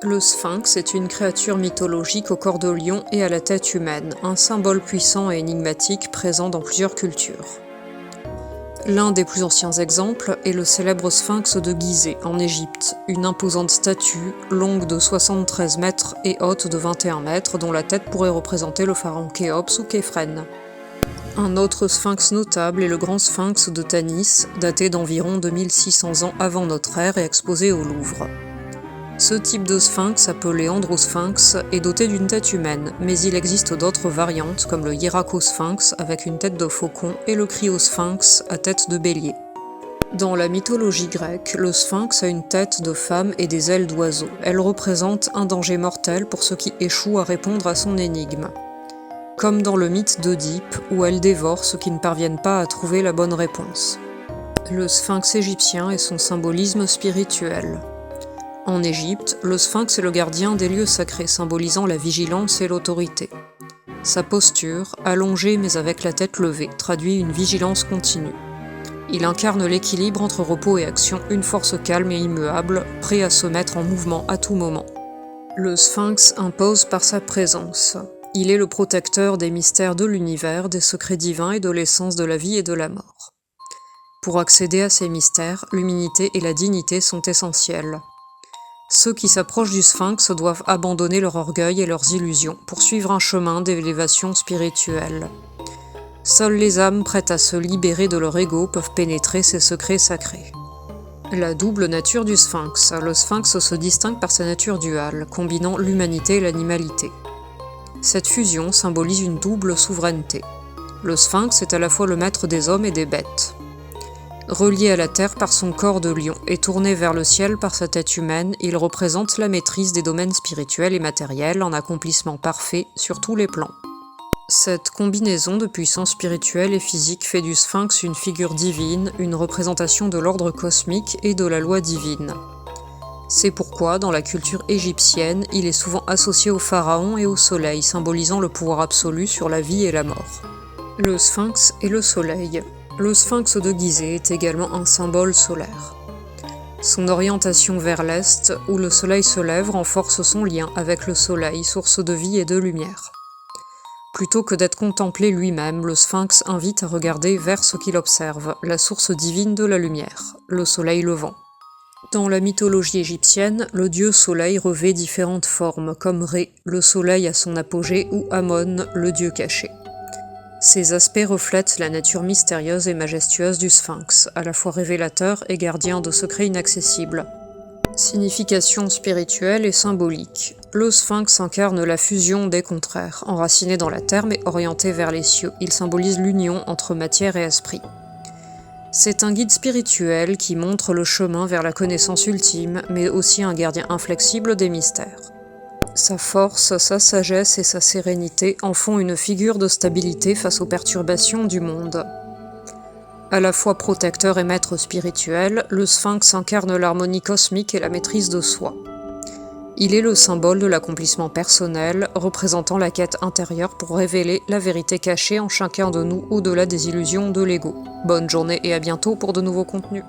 Le sphinx est une créature mythologique au corps de lion et à la tête humaine, un symbole puissant et énigmatique présent dans plusieurs cultures. L'un des plus anciens exemples est le célèbre sphinx de Gizeh, en Égypte, une imposante statue, longue de 73 mètres et haute de 21 mètres, dont la tête pourrait représenter le pharaon Khéops ou Képhren. Un autre sphinx notable est le grand sphinx de Tanis, daté d'environ 2600 ans avant notre ère et exposé au Louvre. Ce type de sphinx, appelé androsphinx, est doté d'une tête humaine, mais il existe d'autres variantes comme le hiéracosphinx avec une tête de faucon et le criosphinx à tête de bélier. Dans la mythologie grecque, le sphinx a une tête de femme et des ailes d'oiseau. Elle représente un danger mortel pour ceux qui échouent à répondre à son énigme. Comme dans le mythe d'Œdipe, où elle dévore ceux qui ne parviennent pas à trouver la bonne réponse. Le sphinx égyptien et son symbolisme spirituel. En Égypte, le sphinx est le gardien des lieux sacrés, symbolisant la vigilance et l'autorité. Sa posture, allongée mais avec la tête levée, traduit une vigilance continue. Il incarne l'équilibre entre repos et action, une force calme et immuable, prêt à se mettre en mouvement à tout moment. Le sphinx impose par sa présence. Il est le protecteur des mystères de l'univers, des secrets divins et de l'essence de la vie et de la mort. Pour accéder à ces mystères, l'humilité et la dignité sont essentielles. Ceux qui s'approchent du sphinx doivent abandonner leur orgueil et leurs illusions pour suivre un chemin d'élévation spirituelle. Seules les âmes prêtes à se libérer de leur ego peuvent pénétrer ces secrets sacrés. La double nature du sphinx. Le sphinx se distingue par sa nature duale, combinant l'humanité et l'animalité. Cette fusion symbolise une double souveraineté. Le sphinx est à la fois le maître des hommes et des bêtes. Relié à la terre par son corps de lion et tourné vers le ciel par sa tête humaine, il représente la maîtrise des domaines spirituels et matériels en accomplissement parfait sur tous les plans. Cette combinaison de puissance spirituelle et physique fait du sphinx une figure divine, une représentation de l'ordre cosmique et de la loi divine. C'est pourquoi, dans la culture égyptienne, il est souvent associé au pharaon et au soleil, symbolisant le pouvoir absolu sur la vie et la mort. Le sphinx et le soleil. Le sphinx de Gizeh est également un symbole solaire. Son orientation vers l'est, où le soleil se lève, renforce son lien avec le soleil, source de vie et de lumière. Plutôt que d'être contemplé lui-même, le sphinx invite à regarder vers ce qu'il observe, la source divine de la lumière, le soleil levant. Dans la mythologie égyptienne, le dieu soleil revêt différentes formes, comme Ré, le soleil à son apogée, ou Amon, le dieu caché. Ces aspects reflètent la nature mystérieuse et majestueuse du sphinx, à la fois révélateur et gardien de secrets inaccessibles. Signification spirituelle et symbolique. Le sphinx incarne la fusion des contraires, enraciné dans la terre mais orienté vers les cieux. Il symbolise l'union entre matière et esprit. C'est un guide spirituel qui montre le chemin vers la connaissance ultime, mais aussi un gardien inflexible des mystères. Sa force, sa sagesse et sa sérénité en font une figure de stabilité face aux perturbations du monde. À la fois protecteur et maître spirituel, le sphinx incarne l'harmonie cosmique et la maîtrise de soi. Il est le symbole de l'accomplissement personnel, représentant la quête intérieure pour révéler la vérité cachée en chacun de nous au-delà des illusions de l'ego. Bonne journée et à bientôt pour de nouveaux contenus.